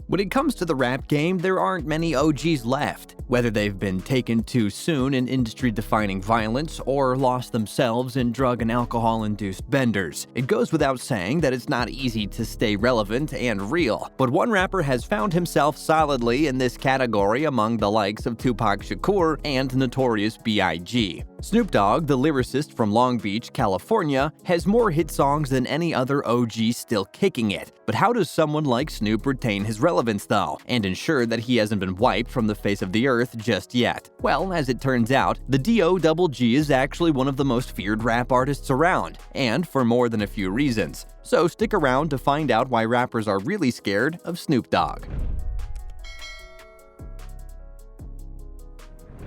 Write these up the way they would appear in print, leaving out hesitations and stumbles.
When it comes to the rap game, there aren't many OGs left. Whether they've been taken too soon in industry-defining violence or lost themselves in drug and alcohol-induced benders, it goes without saying that it's not easy to stay relevant and real. But one rapper has found himself solidly in this category among the likes of Tupac Shakur and Notorious B.I.G. Snoop Dogg, the lyricist from Long Beach, California, has more hit songs than any other OG still kicking it. But how does someone like Snoop retain his relevance though, and ensure that he hasn't been wiped from the face of the earth just yet? Well, as it turns out, the D.O.G.G. is actually one of the most feared rap artists around, and for more than a few reasons. So stick around to find out why rappers are really scared of Snoop Dogg.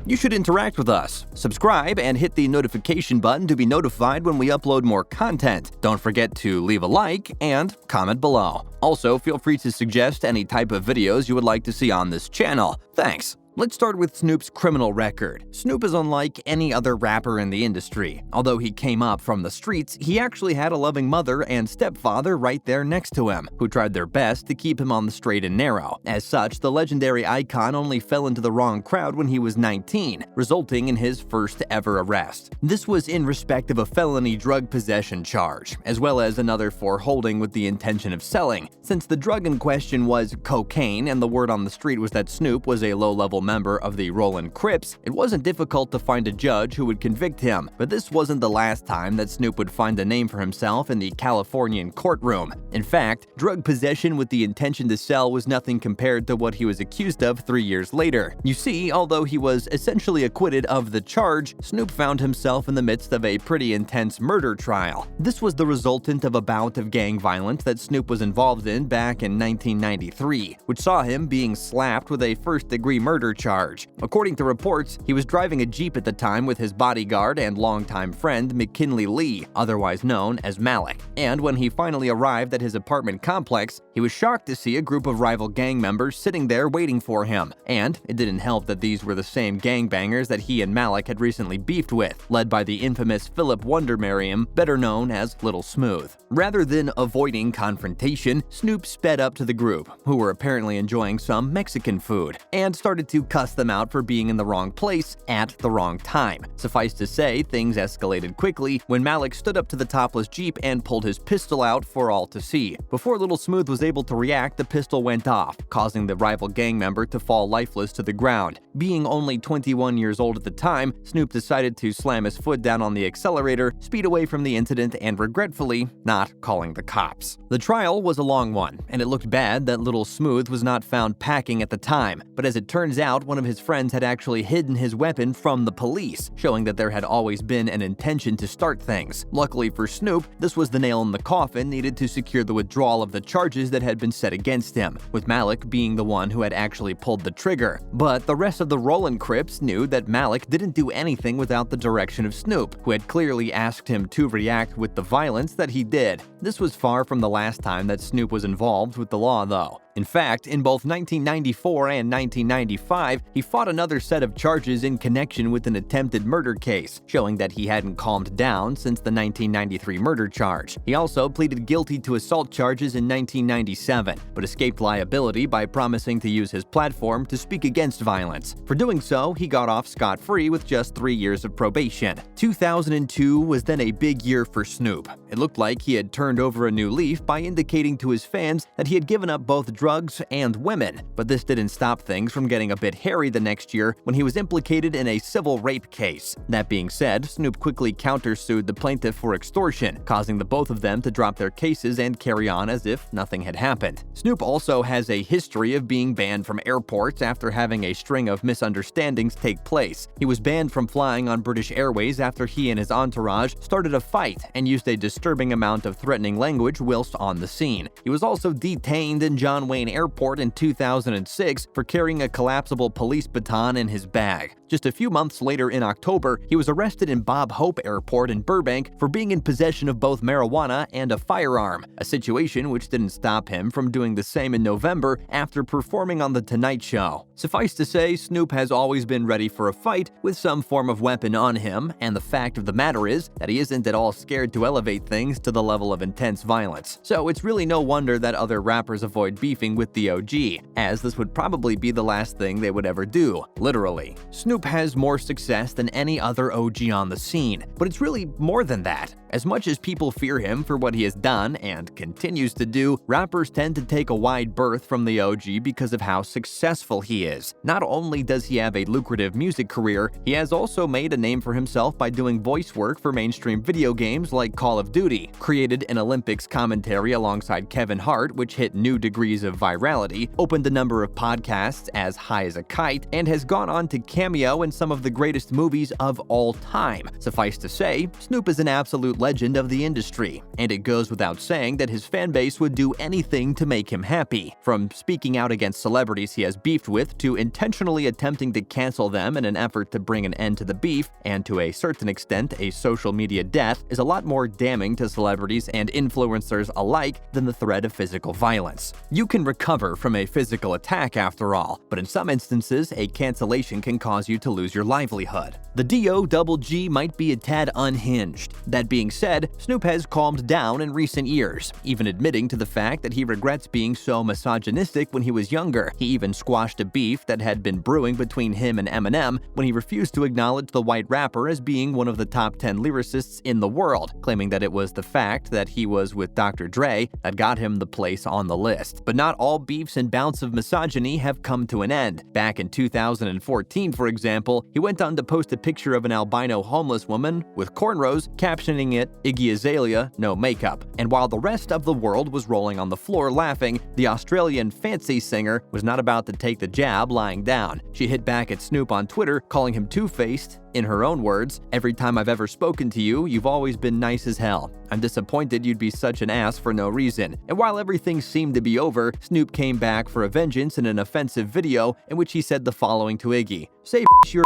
You should interact with us. Subscribe and hit the notification button to be notified when we upload more content. Don't forget to leave a like and comment below. Also, feel free to suggest any type of videos you would like to see on this channel. Thanks. Let's start with Snoop's criminal record. Snoop is unlike any other rapper in the industry. Although he came up from the streets, he actually had a loving mother and stepfather right there next to him, who tried their best to keep him on the straight and narrow. As such, the legendary icon only fell into the wrong crowd when he was 19, resulting in his first ever arrest. This was in respect of a felony drug possession charge, as well as another for holding with the intention of selling. Since the drug in question was cocaine and the word on the street was that Snoop was a low-level member of the Rollin' Crips, it wasn't difficult to find a judge who would convict him. But this wasn't the last time that Snoop would find a name for himself in the Californian courtroom. In fact, drug possession with the intention to sell was nothing compared to what he was accused of 3 years later. You see, although he was essentially acquitted of the charge, Snoop found himself in the midst of a pretty intense murder trial. This was the resultant of a bout of gang violence that Snoop was involved in back in 1993, which saw him being slapped with a first-degree murder charge. According to reports, he was driving a Jeep at the time with his bodyguard and longtime friend McKinley Lee, otherwise known as Malik. And when he finally arrived at his apartment complex, he was shocked to see a group of rival gang members sitting there waiting for him. And it didn't help that these were the same gangbangers that he and Malik had recently beefed with, led by the infamous Philip Wonder Merriam, better known as Little Smooth. Rather than avoiding confrontation, Snoop sped up to the group, who were apparently enjoying some Mexican food, and started to cuss them out for being in the wrong place at the wrong time. Suffice to say, things escalated quickly when Malik stood up to the topless Jeep and pulled his pistol out for all to see. Before Little Smooth was able to react, the pistol went off, causing the rival gang member to fall lifeless to the ground. Being only 21 years old at the time, Snoop decided to slam his foot down on the accelerator, speed away from the incident, and regretfully not calling the cops. The trial was a long one, and it looked bad that Little Smooth was not found packing at the time, but as it turns out, one of his friends had actually hidden his weapon from the police, showing that there had always been an intention to start things. Luckily for Snoop, this was the nail in the coffin needed to secure the withdrawal of the charges that had been set against him, with Malik being the one who had actually pulled the trigger. But the rest of the Rollin' Crips knew that Malik didn't do anything without the direction of Snoop, who had clearly asked him to react with the violence that he did. This was far from the last time that Snoop was involved with the law, though. In fact, in both 1994 and 1995, he fought another set of charges in connection with an attempted murder case, showing that he hadn't calmed down since the 1993 murder charge. He also pleaded guilty to assault charges in 1997, but escaped liability by promising to use his platform to speak against violence. For doing so, he got off scot-free with just 3 years of probation. 2002 was then a big year for Snoop. It looked like he had turned over a new leaf by indicating to his fans that he had given up both drugs and women, but this didn't stop things from getting a bit hairy the next year when he was implicated in a civil rape case. That being said, Snoop quickly countersued the plaintiff for extortion, causing the both of them to drop their cases and carry on as if nothing had happened. Snoop also has a history of being banned from airports after having a string of misunderstandings take place. He was banned from flying on British Airways after he and his entourage started a fight and used a disturbing amount of threatening language whilst on the scene. He was also detained in John Wayne Airport in 2006 for carrying a collapsible police baton in his bag. Just a few months later in October, he was arrested in Bob Hope Airport in Burbank for being in possession of both marijuana and a firearm, a situation which didn't stop him from doing the same in November after performing on The Tonight Show. Suffice to say, Snoop has always been ready for a fight with some form of weapon on him, and the fact of the matter is that he isn't at all scared to elevate things to the level of intense violence. So it's really no wonder that other rappers avoid beefing with the OG, as this would probably be the last thing they would ever do, literally. Snoop has more success than any other OG on the scene, but it's really more than that. As much as people fear him for what he has done and continues to do, rappers tend to take a wide berth from the OG because of how successful he is. Not only does he have a lucrative music career, he has also made a name for himself by doing voice work for mainstream video games like Call of Duty, created an Olympics commentary alongside Kevin Hart, which hit new degrees of virality, opened a number of podcasts as high as a kite, and has gone on to cameo in some of the greatest movies of all time. Suffice to say, Snoop is an absolute legend of the industry, and it goes without saying that his fan base would do anything to make him happy. From speaking out against celebrities he has beefed with to intentionally attempting to cancel them in an effort to bring an end to the beef, and to a certain extent a social media death, is a lot more damning to celebrities and influencers alike than the threat of physical violence. You can recover from a physical attack after all, but in some instances, a cancellation can cause you to lose your livelihood. The DOGG might be a tad unhinged. That being said, Snoop has calmed down in recent years, even admitting to the fact that he regrets being so misogynistic when he was younger. He even squashed a beef that had been brewing between him and Eminem when he refused to acknowledge the white rapper as being one of the top 10 lyricists in the world, claiming that it was the fact that he was with Dr. Dre that got him the place on the list. But not all beefs and bouts of misogyny have come to an end. Back in 2014, for example, he went on to post a picture of an albino homeless woman with cornrows, captioning it "Iggy Azalea, no makeup." And while the rest of the world was rolling on the floor laughing, the Australian fancy singer was not about to take the jab lying down. She hit back at Snoop on Twitter, calling him two-faced. In her own words, "Every time I've ever spoken to you, you've always been nice as hell. I'm disappointed you'd be such an ass for no reason." And while everything seemed to be over, Snoop came back for a vengeance in an offensive video in which he said the following to Iggy: "Say you're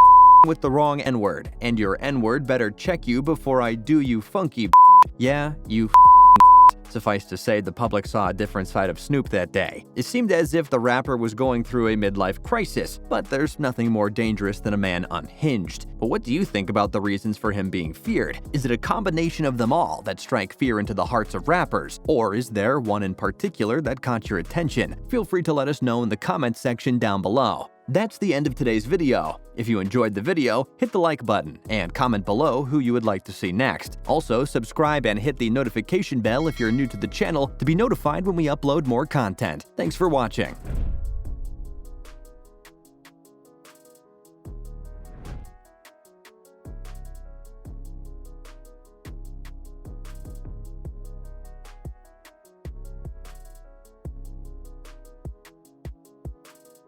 with the wrong N-word, and your N-word better check you before I do you funky yeah, you Suffice to say, the public saw a different side of Snoop that day. It seemed as if the rapper was going through a midlife crisis, but there's nothing more dangerous than a man unhinged. But what do you think about the reasons for him being feared? Is it a combination of them all that strike fear into the hearts of rappers? Or is there one in particular that caught your attention? Feel free to let us know in the comments section down below. That's the end of today's video. If you enjoyed the video, hit the like button and comment below who you would like to see next. Also, subscribe and hit the notification bell if you're new to the channel to be notified when we upload more content. Thanks for watching.